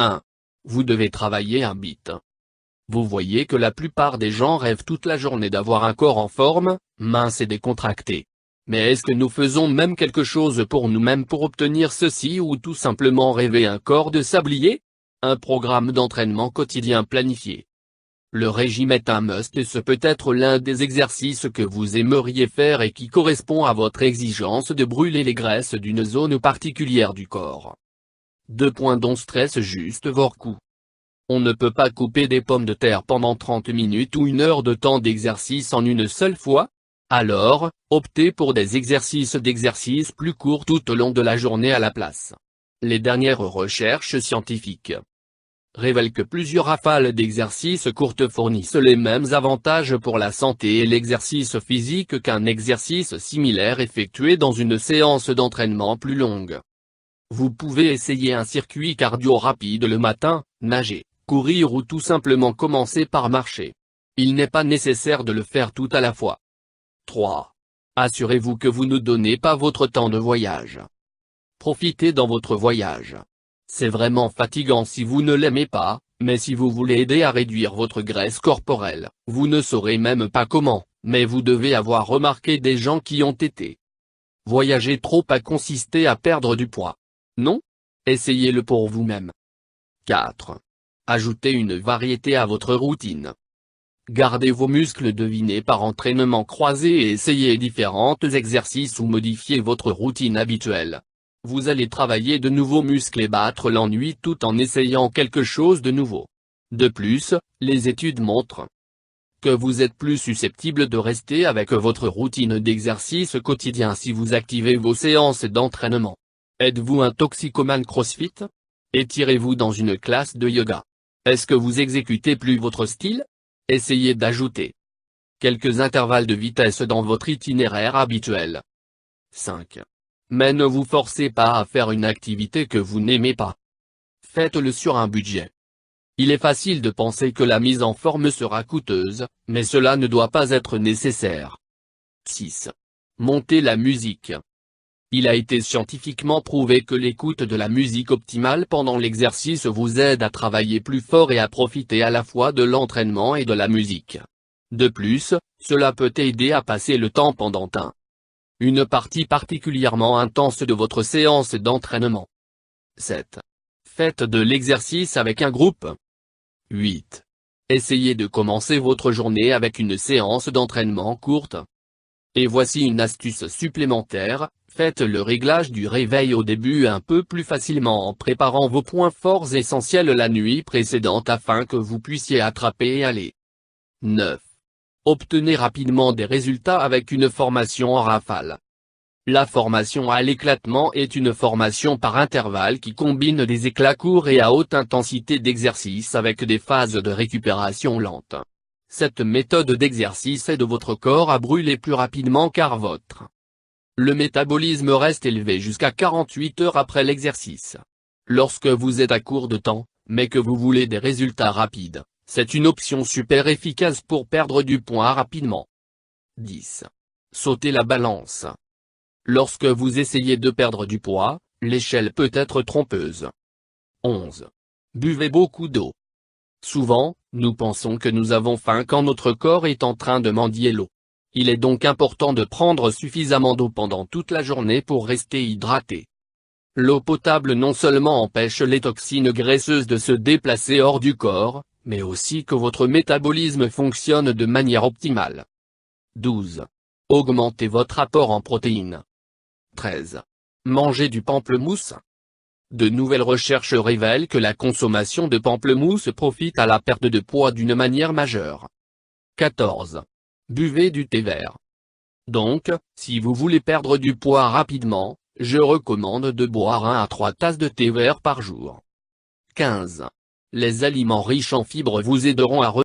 1. Vous devez travailler un bit. Vous voyez que la plupart des gens rêvent toute la journée d'avoir un corps en forme, mince et décontracté. Mais est-ce que nous faisons même quelque chose pour nous-mêmes pour obtenir ceci ou tout simplement rêver un corps de sablier? Un programme d'entraînement quotidien planifié. Le régime est un must et ce peut être l'un des exercices que vous aimeriez faire et qui correspond à votre exigence de brûler les graisses d'une zone particulière du corps. 2 points dont stress juste vos coups. On ne peut pas couper des pommes de terre pendant 30 minutes ou 1 heure de temps d'exercice en une seule fois. Alors, optez pour des exercices plus courts tout au long de la journée à la place. Les dernières recherches scientifiques révèlent que plusieurs rafales d'exercices courtes fournissent les mêmes avantages pour la santé et l'exercice physique qu'un exercice similaire effectué dans une séance d'entraînement plus longue. Vous pouvez essayer un circuit cardio rapide le matin, nager, courir ou tout simplement commencer par marcher. Il n'est pas nécessaire de le faire tout à la fois. 3. Assurez-vous que vous ne donnez pas votre temps de voyage. Profitez dans votre voyage. C'est vraiment fatigant si vous ne l'aimez pas, mais si vous voulez aider à réduire votre graisse corporelle, vous ne saurez même pas comment, mais vous devez avoir remarqué des gens qui ont été. Voyager trop a consisté à perdre du poids. Non? Essayez-le pour vous-même. 4. Ajoutez une variété à votre routine. Gardez vos muscles devinés par entraînement croisé et essayez différents exercices ou modifiez votre routine habituelle. Vous allez travailler de nouveaux muscles et battre l'ennui tout en essayant quelque chose de nouveau. De plus, les études montrent que vous êtes plus susceptible de rester avec votre routine d'exercice quotidien si vous activez vos séances d'entraînement. Êtes-vous un toxicomane CrossFit? Étirez-vous dans une classe de yoga? Est-ce que vous exécutez plus votre style? Essayez d'ajouter quelques intervalles de vitesse dans votre itinéraire habituel. 5. Mais ne vous forcez pas à faire une activité que vous n'aimez pas. Faites-le sur un budget. Il est facile de penser que la mise en forme sera coûteuse, mais cela ne doit pas être nécessaire. 6. Montez la musique. Il a été scientifiquement prouvé que l'écoute de la musique optimale pendant l'exercice vous aide à travailler plus fort et à profiter à la fois de l'entraînement et de la musique. De plus, cela peut aider à passer le temps pendant une partie particulièrement intense de votre séance d'entraînement. 7. Faites de l'exercice avec un groupe. 8. Essayez de commencer votre journée avec une séance d'entraînement courte. Et voici une astuce supplémentaire, faites le réglage du réveil au début un peu plus facilement en préparant vos points forts essentiels la nuit précédente afin que vous puissiez attraper et aller. 9. Obtenez rapidement des résultats avec une formation en rafale. La formation à l'éclatement est une formation par intervalle qui combine des éclats courts et à haute intensité d'exercice avec des phases de récupération lente. Cette méthode d'exercice aide votre corps à brûler plus rapidement car le métabolisme reste élevé jusqu'à 48 heures après l'exercice. Lorsque vous êtes à court de temps, mais que vous voulez des résultats rapides, c'est une option super efficace pour perdre du poids rapidement. 10. Sautez la balance. Lorsque vous essayez de perdre du poids, l'échelle peut être trompeuse. 11. Buvez beaucoup d'eau. Souvent, nous pensons que nous avons faim quand notre corps est en train de mendier l'eau. Il est donc important de prendre suffisamment d'eau pendant toute la journée pour rester hydraté. L'eau potable non seulement empêche les toxines graisseuses de se déplacer hors du corps, mais aussi que votre métabolisme fonctionne de manière optimale. 12. Augmentez votre apport en protéines. 13. Mangez du pamplemousse. De nouvelles recherches révèlent que la consommation de pamplemousse profite à la perte de poids d'une manière majeure. 14. Buvez du thé vert. Donc, si vous voulez perdre du poids rapidement, je recommande de boire 1 à 3 tasses de thé vert par jour. 15. Les aliments riches en fibres vous aideront à